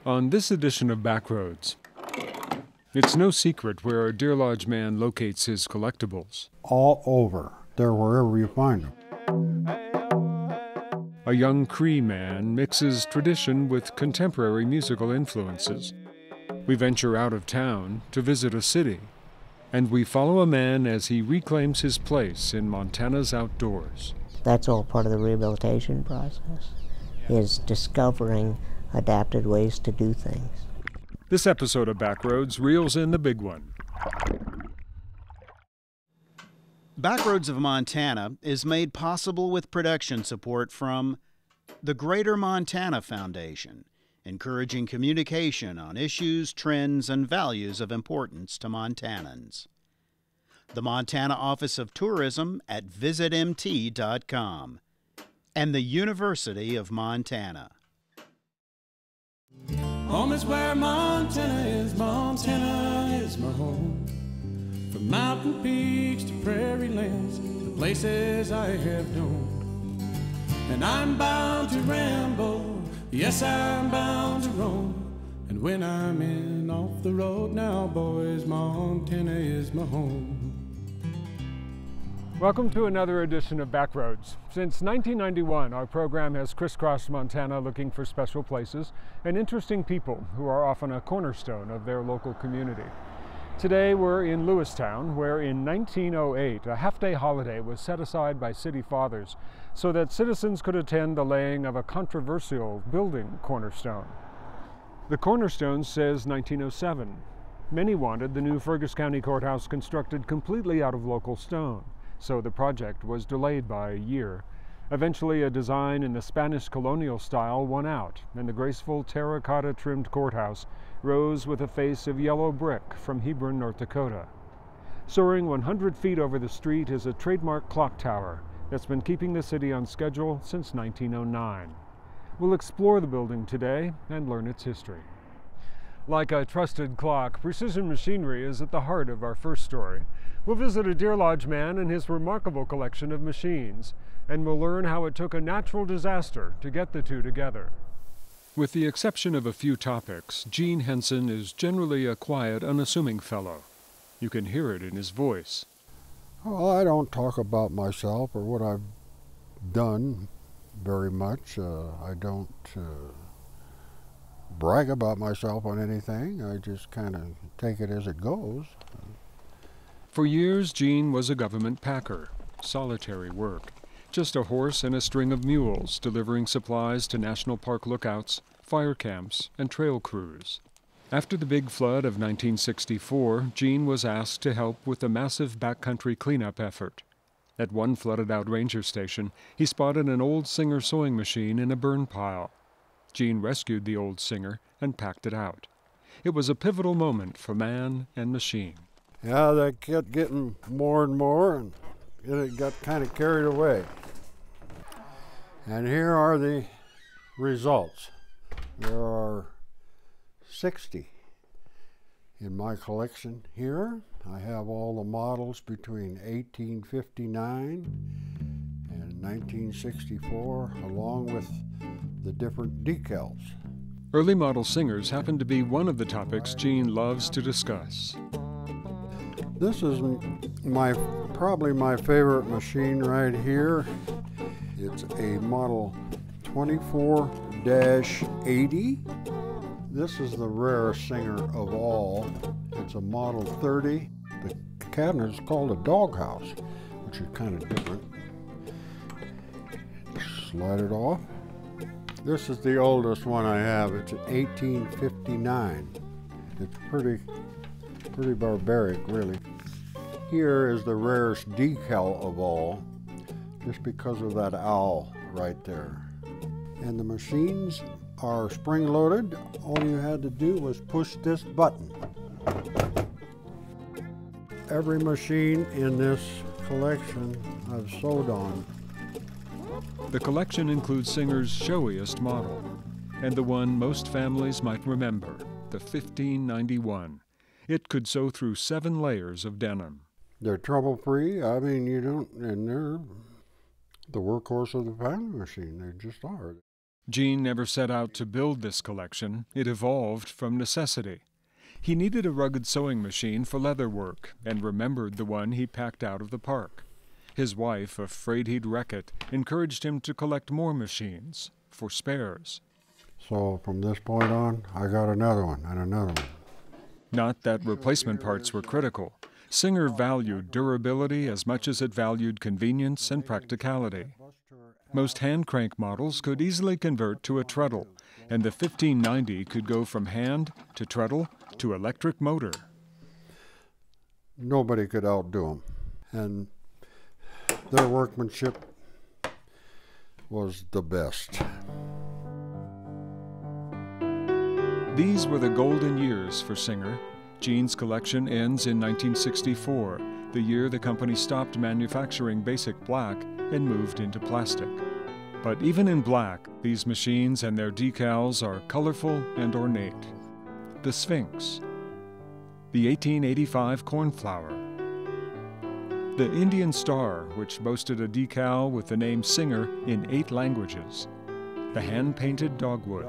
On this edition of Backroads, it's no secret where a Deer Lodge man locates his collectibles. All over. They're wherever you find them. A young Cree man mixes tradition with contemporary musical influences. We venture out of town to visit a city, and we follow a man as he reclaims his place in Montana's outdoors. That's all part of the rehabilitation process, is discovering adapted ways to do things. This episode of Backroads reels in the big one. Backroads of Montana is made possible with production support from the Greater Montana Foundation, encouraging communication on issues, trends, and values of importance to Montanans. The Montana Office of Tourism at visitmt.com, and the University of Montana. Home is where Montana is my home. From mountain peaks to prairie lands, the places I have known. And I'm bound to ramble, yes, I'm bound to roam. And when I'm in off the road now, boys, Montana is my home. Welcome to another edition of Backroads. Since 1991, our program has crisscrossed Montana looking for special places and interesting people who are often a cornerstone of their local community. Today we're in Lewistown, where in 1908 a half-day holiday was set aside by city fathers so that citizens could attend the laying of a controversial building cornerstone. The cornerstone says 1907. Many wanted the new Fergus County Courthouse constructed completely out of local stone, so the project was delayed by a year. Eventually, a design in the Spanish colonial style won out, and the graceful terracotta-trimmed courthouse rose with a face of yellow brick from Hebron, North Dakota. Soaring 100 feet over the street is a trademark clock tower that's been keeping the city on schedule since 1909. We'll explore the building today and learn its history. Like a trusted clock, precision machinery is at the heart of our first story. We'll visit a Deer Lodge man and his remarkable collection of machines, and we'll learn how it took a natural disaster to get the two together. With the exception of a few topics, Gene Hensen is generally a quiet, unassuming fellow. You can hear it in his voice. Well, I don't talk about myself or what I've done very much. I don't brag about myself on anything. I just kind of take it as it goes. For years, Gene was a government packer, solitary work. Just a horse and a string of mules delivering supplies to national park lookouts, fire camps, and trail crews. After the big flood of 1964, Gene was asked to help with a massive backcountry cleanup effort. At one flooded-out ranger station, he spotted an old Singer sewing machine in a burn pile. Gene rescued the old Singer and packed it out. It was a pivotal moment for man and machine. Yeah, they kept getting more and more, and it got kind of carried away. And here are the results. There are 60 in my collection here. I have all the models between 1859 and 1964, along with the different decals. Early model Singers happen to be one of the topics Gene loves to discuss. This is probably my favorite machine right here. It's a model 24-80. This is the rarest Singer of all. It's a model 30. The cabinet is called a doghouse, which is kind of different. Slide it off. This is the oldest one I have. It's an 1859. It's pretty barbaric, really. Here is the rarest decal of all, just because of that owl right there. And the machines are spring-loaded. All you had to do was push this button. Every machine in this collection I've sewed on. The collection includes Singer's showiest model, and the one most families might remember, the 1591. It could sew through 7 layers of denim. They're trouble-free. I mean, and they're the workhorse of the pounding machine. They just are. Gene never set out to build this collection. It evolved from necessity. He needed a rugged sewing machine for leather work and remembered the one he packed out of the park. His wife, afraid he'd wreck it, encouraged him to collect more machines for spares. So from this point on, I got another one and another one. Not that replacement parts were critical. Singer valued durability as much as it valued convenience and practicality. Most hand crank models could easily convert to a treadle, and the 1590 could go from hand to treadle to electric motor. Nobody could outdo them, and their workmanship was the best. These were the golden years for Singer. Gene's collection ends in 1964, the year the company stopped manufacturing basic black and moved into plastic. But even in black, these machines and their decals are colorful and ornate. The Sphinx, the 1885 Cornflower, the Indian Star, which boasted a decal with the name Singer in 8 languages, the hand-painted dogwood,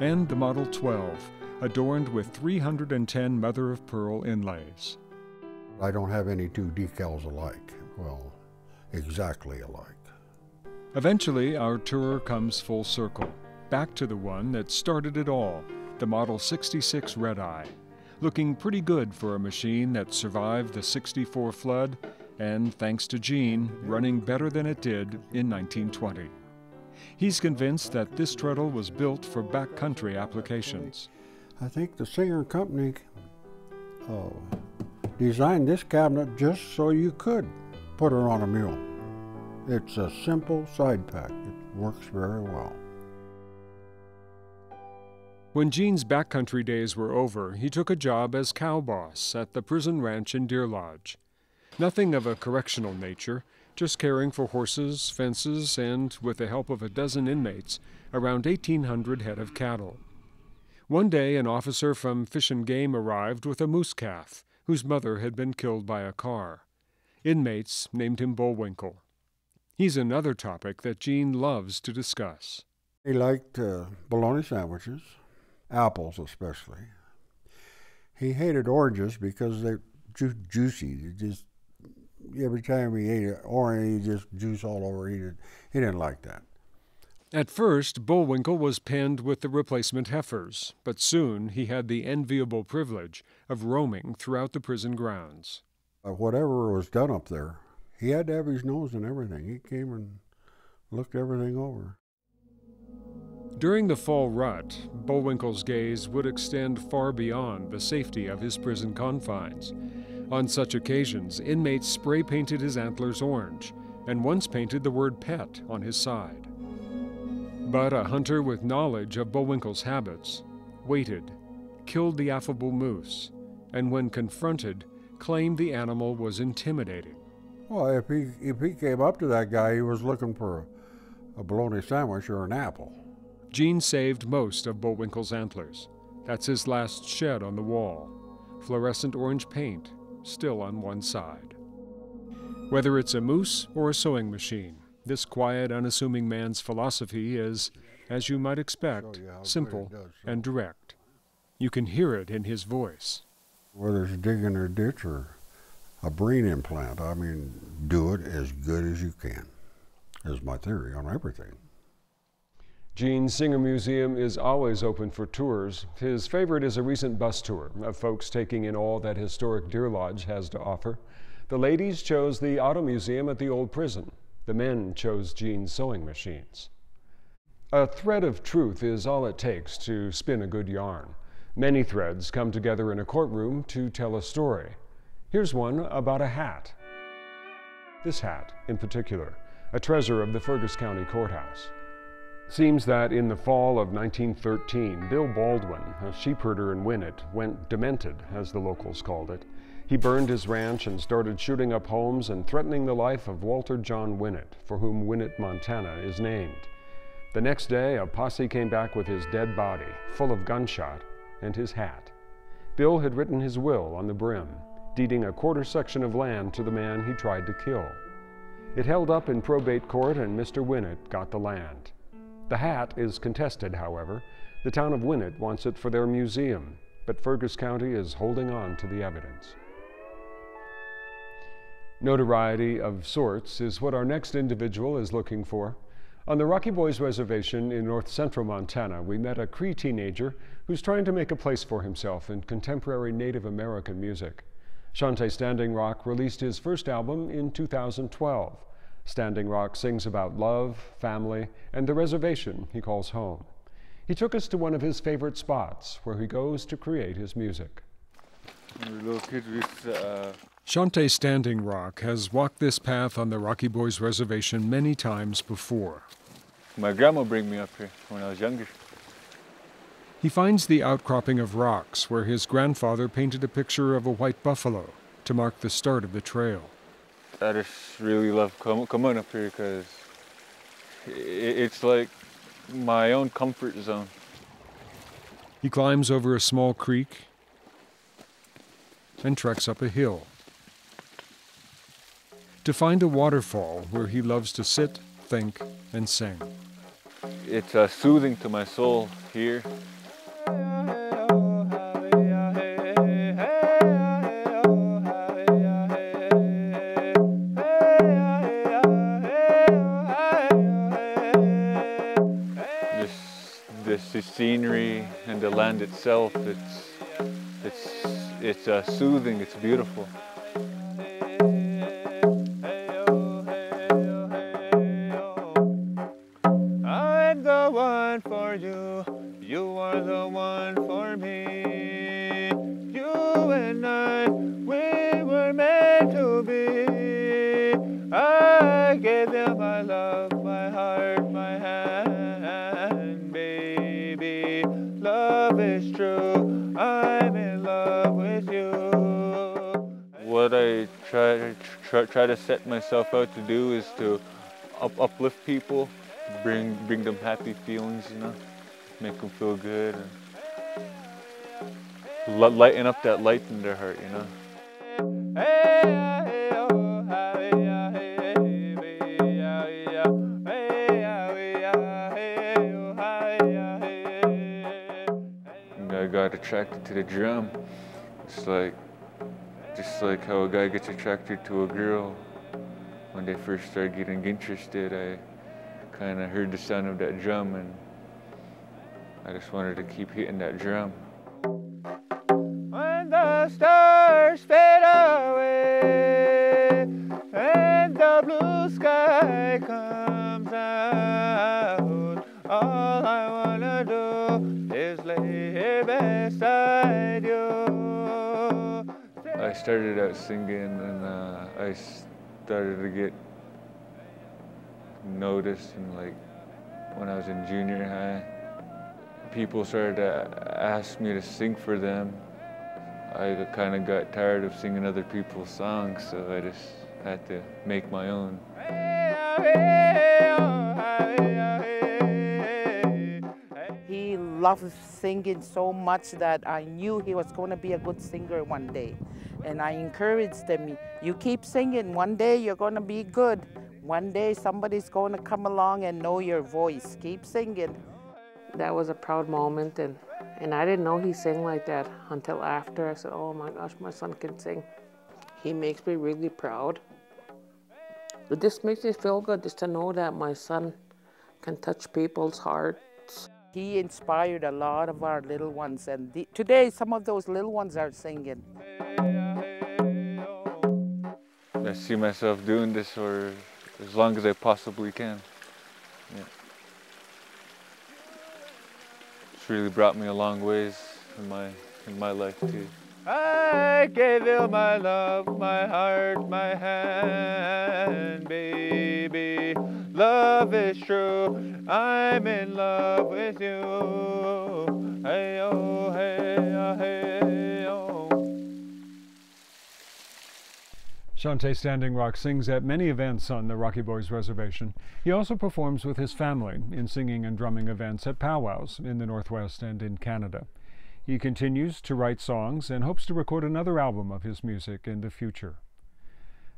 and the Model 12, adorned with 310 mother-of-pearl inlays. I don't have any two decals alike. Well, exactly alike. Eventually, our tour comes full circle, back to the one that started it all, the Model 66 Red Eye, looking pretty good for a machine that survived the '64 flood and, thanks to Gene, running better than it did in 1920. He's convinced that this treadle was built for backcountry applications. I think the Singer Company designed this cabinet just so you could put it on a mule. It's a simple side pack. It works very well. When Gene's backcountry days were over, he took a job as cow boss at the prison ranch in Deer Lodge. Nothing of a correctional nature, just caring for horses, fences, and, with the help of a dozen inmates, around 1,800 head of cattle. One day, an officer from Fish and Game arrived with a moose calf, whose mother had been killed by a car. Inmates named him Bullwinkle. He's another topic that Gene loves to discuss. He liked bologna sandwiches, apples especially. He hated oranges because they're juicy. Every time he ate an orange, he just juice all over. He didn't like that. At first, Bullwinkle was penned with the replacement heifers, but soon he had the enviable privilege of roaming throughout the prison grounds. Whatever was done up there, he had to have his nose in everything. He came and looked everything over. During the fall rut, Bullwinkle's gaze would extend far beyond the safety of his prison confines. On such occasions, inmates spray-painted his antlers orange, and once painted the word pet on his side. But a hunter with knowledge of Bullwinkle's habits waited, killed the affable moose, and when confronted, claimed the animal was intimidating. Well, if he came up to that guy, he was looking for a bologna sandwich or an apple. Gene saved most of Bullwinkle's antlers. That's his last shed on the wall. Fluorescent orange paint, still on one side. Whether it's a moose or a sewing machine, this quiet, unassuming man's philosophy is, as you might expect, simple and direct. You can hear it in his voice. Whether it's digging a ditch or a brain implant, I mean, do it as good as you can, is my theory on everything. Gene's Singer Museum is always open for tours. His favorite is a recent bus tour of folks taking in all that historic Deer Lodge has to offer. The ladies chose the auto museum at the old prison. The men chose Gene's sewing machines. A thread of truth is all it takes to spin a good yarn. Many threads come together in a courtroom to tell a story. Here's one about a hat. This hat, in particular, a treasure of the Fergus County Courthouse. Seems that in the fall of 1913, Bill Baldwin, a sheep herder in Winnett, went demented, as the locals called it. He burned his ranch and started shooting up homes and threatening the life of Walter John Winnett, for whom Winnett, Montana is named. The next day, a posse came back with his dead body, full of gunshot, and his hat. Bill had written his will on the brim, deeding a quarter section of land to the man he tried to kill. It held up in probate court, and Mr. Winnett got the land. The hat is contested, however. The town of Winnett wants it for their museum, but Fergus County is holding on to the evidence. Notoriety of sorts is what our next individual is looking for. On the Rocky Boys Reservation in north-central Montana, we met a Cree teenager who's trying to make a place for himself in contemporary Native American music. Chontay Standing Rock released his first album in 2012. Standing Rock sings about love, family, and the reservation he calls home. He took us to one of his favorite spots where he goes to create his music. When we were little kids, we used to, Chontay Standing Rock has walked this path on the Rocky Boys Reservation many times before. my grandma bring me up here when I was younger. He finds the outcropping of rocks where his grandfather painted a picture of a white buffalo to mark the start of the trail. I just really love coming up here because it's like my own comfort zone. He climbs over a small creek and treks up a hill to find a waterfall where he loves to sit, think, and sing. It's soothing to my soul here. The scenery and the land itself, it's soothing, it's beautiful. I'm the one for you, you are the one for me. You and I, we were meant to be. I gave you my love, my heart, my hand, baby. Love is true, I'm in love with you. What I try to set myself out to do is to uplift people, bring them happy feelings, you know, make them feel good, and lighten up that light in their heart, you know. I got attracted to the drum. It's like, just like how a guy gets attracted to a girl. When they first started getting interested, I kind of heard the sound of that drum and I just wanted to keep hitting that drum. When the stars fade away and the blue sky comes out, all I wanna do is lay here beside you. I started out singing and I started to get noticed, and like when I was in junior high, people started to ask me to sing for them. I kind of got tired of singing other people's songs, so I just had to make my own. He loved singing so much that I knew he was going to be a good singer one day. And I encouraged him, you keep singing, one day you're going to be good. One day somebody's going to come along and know your voice. Keep singing. That was a proud moment, and I didn't know he sang like that until after. I said, oh my gosh, my son can sing. He makes me really proud. It just makes me feel good just to know that my son can touch people's hearts. He inspired a lot of our little ones, and today some of those little ones are singing. I see myself doing this for as long as I possibly can. Yeah. It's really brought me a long ways in my life too. I gave you my love, my heart, my hand, baby. Love is true, I'm in love with you. Hey oh, hey oh, hey oh. Chontay Standing Rock sings at many events on the Rocky Boys Reservation. He also performs with his family in singing and drumming events at powwows in the Northwest and in Canada. He continues to write songs and hopes to record another album of his music in the future.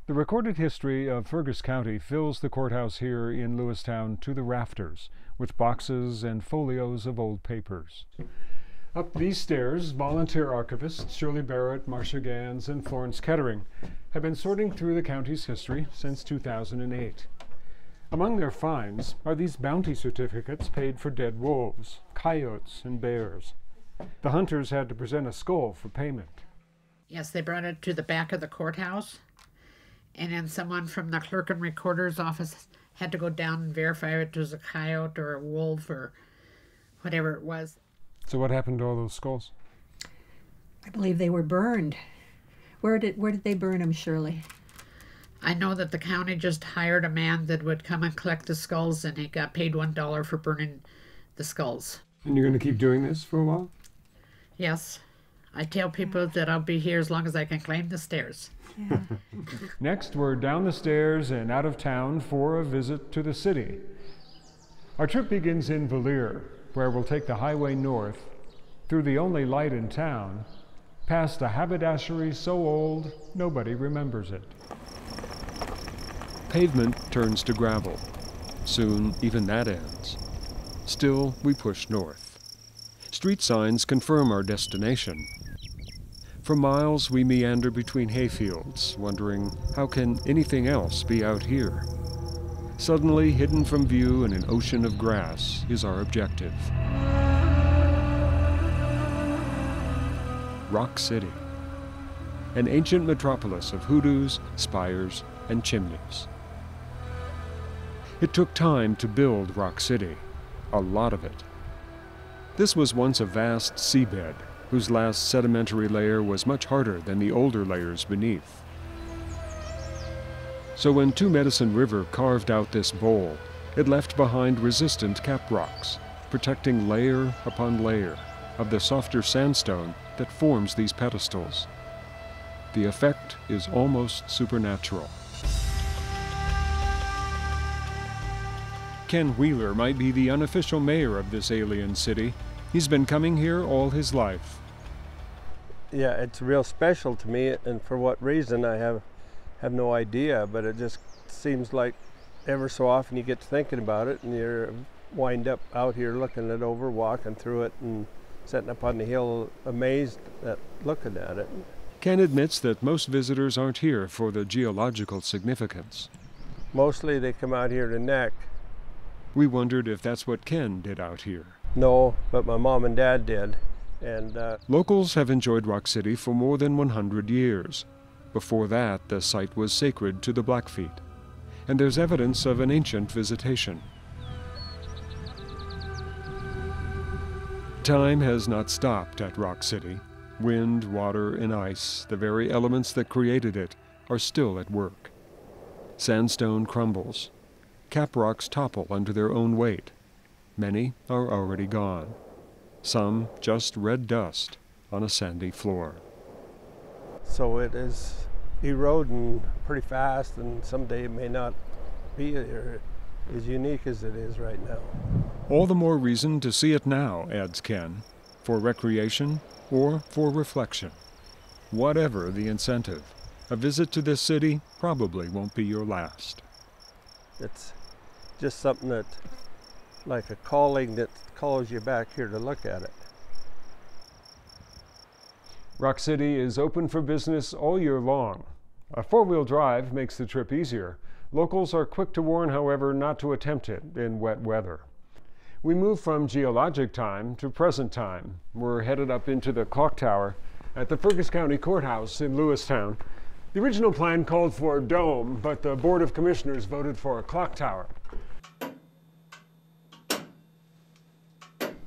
The recorded history of Fergus County fills the courthouse here in Lewistown to the rafters with boxes and folios of old papers. Up these stairs, volunteer archivists Shirley Barrett, Marcia Gans, and Florence Kettering have been sorting through the county's history since 2008. Among their finds are these bounty certificates paid for dead wolves, coyotes, and bears. The hunters had to present a skull for payment. Yes, they brought it to the back of the courthouse, and then someone from the clerk and recorder's office had to go down and verify if it was a coyote or a wolf or whatever it was. So what happened to all those skulls? I believe they were burned. Where did they burn them, Shirley? I know that the county just hired a man that would come and collect the skulls, and he got paid $1 for burning the skulls. And you're going to keep doing this for a while? Yes. I tell people that I'll be here as long as I can climb the stairs. Yeah. Next, we're down the stairs and out of town for a visit to the city. Our trip begins in Valier, where we'll take the highway north, through the only light in town, past a haberdashery so old nobody remembers it. Pavement turns to gravel. Soon, even that ends. Still, we push north. Street signs confirm our destination. For miles, we meander between hayfields, wondering how can anything else be out here? Suddenly, hidden from view in an ocean of grass is our objective. Rock City, an ancient metropolis of hoodoos, spires, and chimneys. It took time to build Rock City, a lot of it. This was once a vast seabed, whose last sedimentary layer was much harder than the older layers beneath. So when Two Medicine River carved out this bowl, it left behind resistant cap rocks, protecting layer upon layer of the softer sandstone that forms these pedestals. The effect is almost supernatural. Ken Wheeler might be the unofficial mayor of this alien city. He's been coming here all his life. Yeah, it's real special to me, and for what reason I have no idea, but it just seems like ever so often you get to thinking about it and you wind up out here looking it over, walking through it and sitting up on the hill amazed at looking at it. Ken admits that most visitors aren't here for the geological significance. Mostly they come out here to neck. We wondered if that's what Ken did out here. No, but my mom and dad did. And locals have enjoyed Rock City for more than 100 years. Before that, the site was sacred to the Blackfeet, and there's evidence of an ancient visitation. Time has not stopped at Rock City. Wind, water, and ice, the very elements that created it, are still at work. Sandstone crumbles. Cap rocks topple under their own weight. Many are already gone. Some just red dust on a sandy floor. So it is eroding pretty fast, and someday it may not be as unique as it is right now. All the more reason to see it now, adds Ken, for recreation or for reflection. Whatever the incentive, a visit to this city probably won't be your last. It's just something that, like a calling that calls you back here to look at it. Rock City is open for business all year long. A four-wheel drive makes the trip easier. Locals are quick to warn, however, not to attempt it in wet weather. We move from geologic time to present time. We're headed up into the clock tower at the Fergus County Courthouse in Lewistown. The original plan called for a dome, but the Board of Commissioners voted for a clock tower.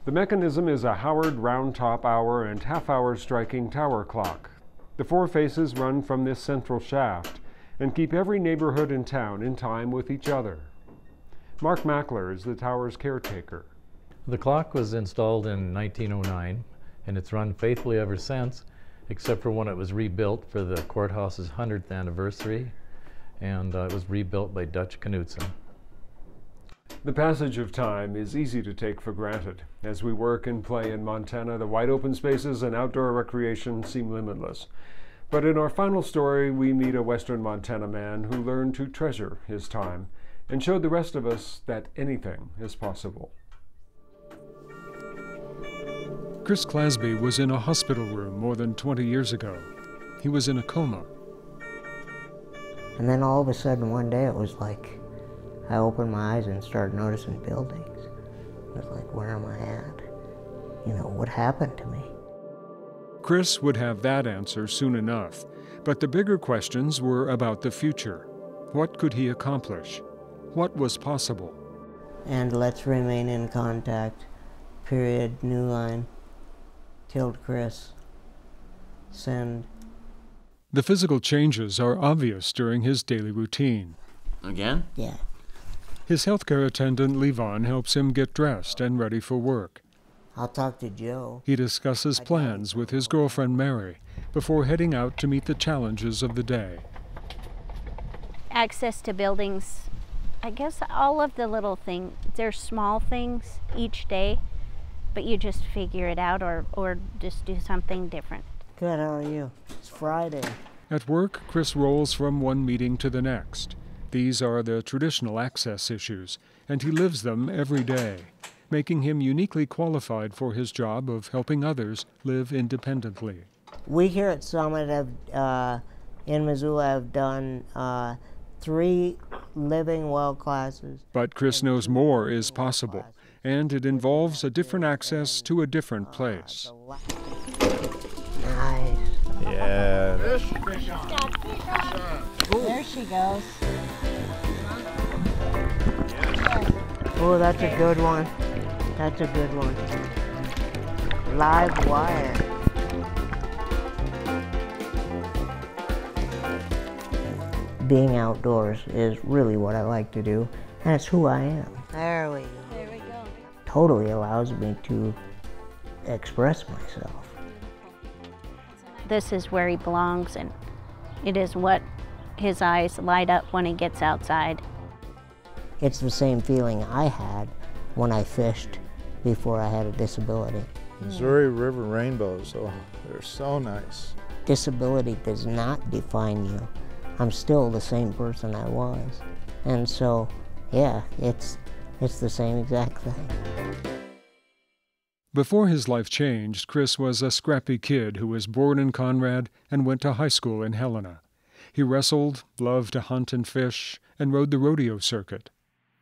The mechanism is a Howard round-top hour and half-hour striking tower clock. The four faces run from this central shaft and keep every neighborhood in town in time with each other. Mark Machler is the tower's caretaker. The clock was installed in 1909, and it's run faithfully ever since, except for when it was rebuilt for the courthouse's 100th anniversary, and it was rebuilt by Dutch Knutson. The passage of time is easy to take for granted. As we work and play in Montana, the wide open spaces and outdoor recreation seem limitless. But in our final story, we meet a western Montana man who learned to treasure his time and showed the rest of us that anything is possible. Chris Clasby was in a hospital room more than 20 years ago. He was in a coma. And then all of a sudden one day it was like I opened my eyes and started noticing buildings. It was like, where am I at? You know, what happened to me? Chris would have that answer soon enough, but the bigger questions were about the future. What could he accomplish? What was possible? And let's remain in contact. Period. New line. Killed Chris. Send. The physical changes are obvious during his daily routine. Again? Yeah. His healthcare attendant, Levon, helps him get dressed and ready for work. I'll talk to Joe. He discusses plans with his girlfriend, Mary, before heading out to meet the challenges of the day. Access to buildings, I guess all of the little things, they're small things each day, but you just figure it out or just do something different. Good, how are you? It's Friday. At work, Chris rolls from one meeting to the next. These are the traditional access issues, and he lives them every day, making him uniquely qualified for his job of helping others live independently. We here at Summit in Missoula have done 3 living well classes. But Chris knows more is possible, and it involves a different access to a different place. Nice. Yeah. There she goes. Oh, that's a good one. That's a good one. Live wire. Being outdoors is really what I like to do, and it's who I am. There we go. There we go. Totally allows me to express myself. This is where he belongs, and it is what his eyes light up when he gets outside. It's the same feeling I had when I fished before I had a disability. Missouri River rainbows, oh, they're so nice. Disability does not define you. I'm still the same person I was. And so, yeah, it's the same exact thing. Before his life changed, Chris was a scrappy kid who was born in Conrad and went to high school in Helena. He wrestled, loved to hunt and fish, and rode the rodeo circuit.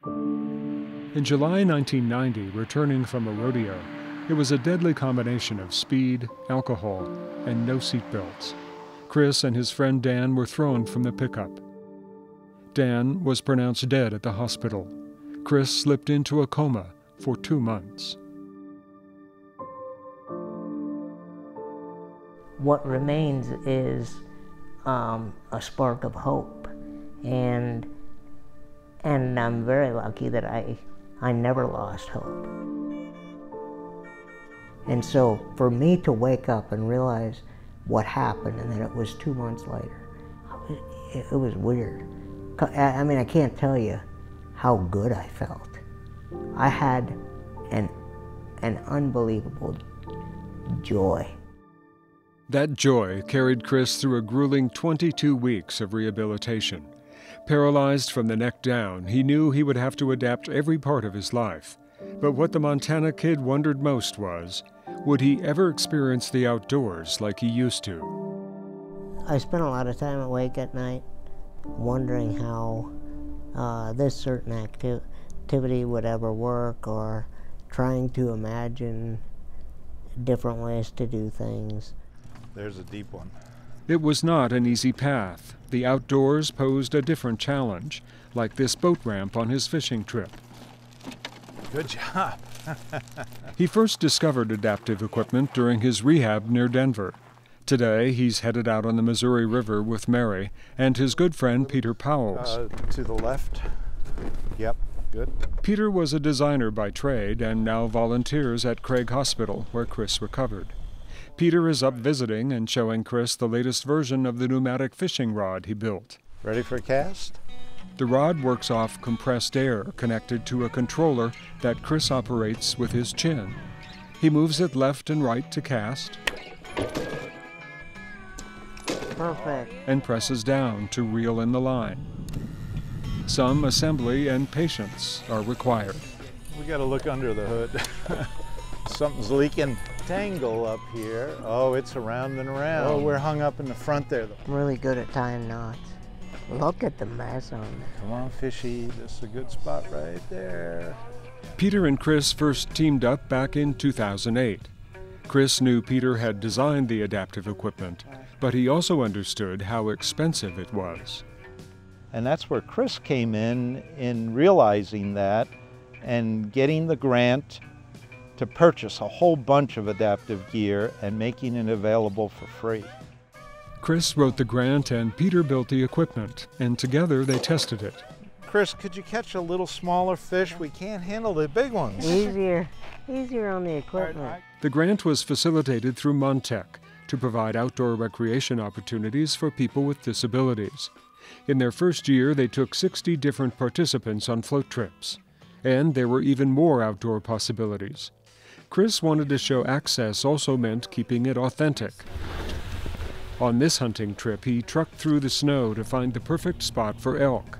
In July 1990, returning from a rodeo, it was a deadly combination of speed, alcohol, and no seatbelts. Chris and his friend Dan were thrown from the pickup. Dan was pronounced dead at the hospital. Chris slipped into a coma for 2 months. What remains is a spark of hope, and I'm very lucky that I never lost hope. And so for me to wake up and realize what happened, and then it was 2 months later, it was weird. I mean, I can't tell you how good I felt. I had an unbelievable joy. That joy carried Chris through a grueling 22 weeks of rehabilitation. Paralyzed from the neck down, he knew he would have to adapt every part of his life. But what the Montana kid wondered most was, would he ever experience the outdoors like he used to? I spent a lot of time awake at night wondering how this certain activity would ever work, or trying to imagine different ways to do things. There's a deep one. It was not an easy path. The outdoors posed a different challenge, like this boat ramp on his fishing trip. Good job. He first discovered adaptive equipment during his rehab near Denver. Today, he's headed out on the Missouri River with Mary and his good friend Peter Powles. To the left. Yep, good. Peter was a designer by trade and now volunteers at Craig Hospital, where Chris recovered. Peter is up visiting and showing Chris the latest version of the pneumatic fishing rod he built. Ready for a cast? The rod works off compressed air connected to a controller that Chris operates with his chin. He moves it left and right to cast. Perfect. and presses down to reel in the line. Some assembly and patience are required. We got to look under the hood. Something's leaking. Tangle up here. Oh, it's around and around. Oh, we're hung up in the front there. I'm really good at tying knots. Look at the mess on it. Come on, fishy. This is a good spot right there. Peter and Chris first teamed up back in 2008. Chris knew Peter had designed the adaptive equipment, but he also understood how expensive it was. And that's where Chris came in realizing that and getting the grant to purchase a whole bunch of adaptive gear and making it available for free. Chris wrote the grant and Peter built the equipment, and together they tested it. Chris, could you catch a little smaller fish? We can't handle the big ones. Easier on the equipment. The grant was facilitated through Montech to provide outdoor recreation opportunities for people with disabilities. In their first year, they took 60 different participants on float trips. And there were even more outdoor possibilities. Chris wanted to show access also meant keeping it authentic. On this hunting trip, he trucked through the snow to find the perfect spot for elk.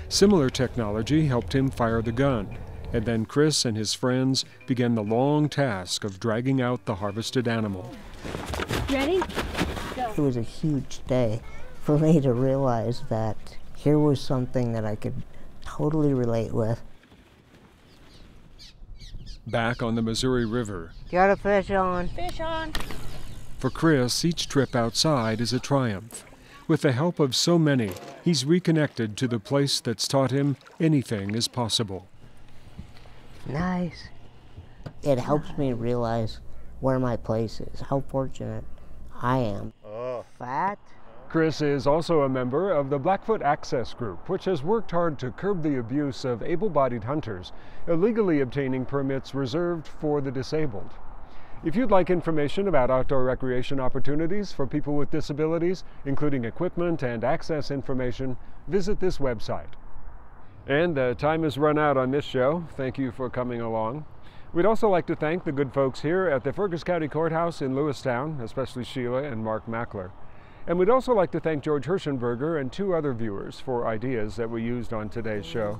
Similar technology helped him fire the gun, and then Chris and his friends began the long task of dragging out the harvested animal. Ready? Go. It was a huge day for me to realize that here was something that I could totally relate with. Back on the Missouri River. Got a fish on. Fish on. For Chris, each trip outside is a triumph. With the help of so many, he's reconnected to the place that's taught him anything is possible. Nice. It helps me realize where my place is, how fortunate I am. Oh. Fat. Chris is also a member of the Blackfoot Access Group, which has worked hard to curb the abuse of able-bodied hunters illegally obtaining permits reserved for the disabled. If you'd like information about outdoor recreation opportunities for people with disabilities, including equipment and access information, visit this website. And the time has run out on this show. Thank you for coming along. We'd also like to thank the good folks here at the Fergus County Courthouse in Lewistown, especially Sheila and Mark Machler. And we'd also like to thank George Hirschenberger and 2 other viewers for ideas that we used on today's show.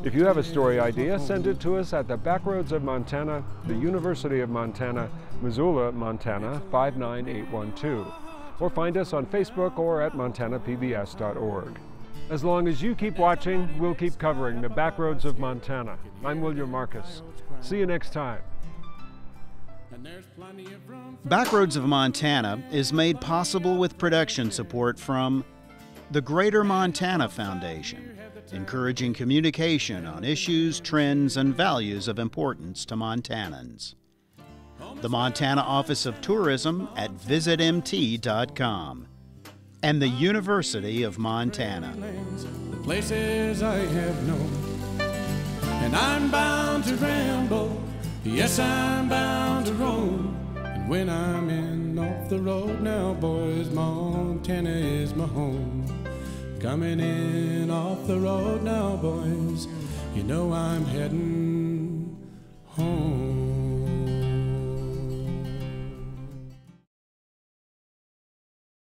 If you have a story idea, send it to us at the Backroads of Montana, the University of Montana, Missoula, Montana 59812. Or find us on Facebook or at montanapbs.org. As long as you keep watching, we'll keep covering the Backroads of Montana. I'm William Marcus. See you next time. Backroads of Montana is made possible with production support from the Greater Montana Foundation, encouraging communication on issues, trends, and values of importance to Montanans. The Montana Office of Tourism at visitmt.com. And the University of Montana. The places I have known, and I'm bound to ramble. Yes, I'm bound to roam. And when I'm in off the road now, boys, Montana is my home. Coming in off the road now, boys, you know I'm heading home.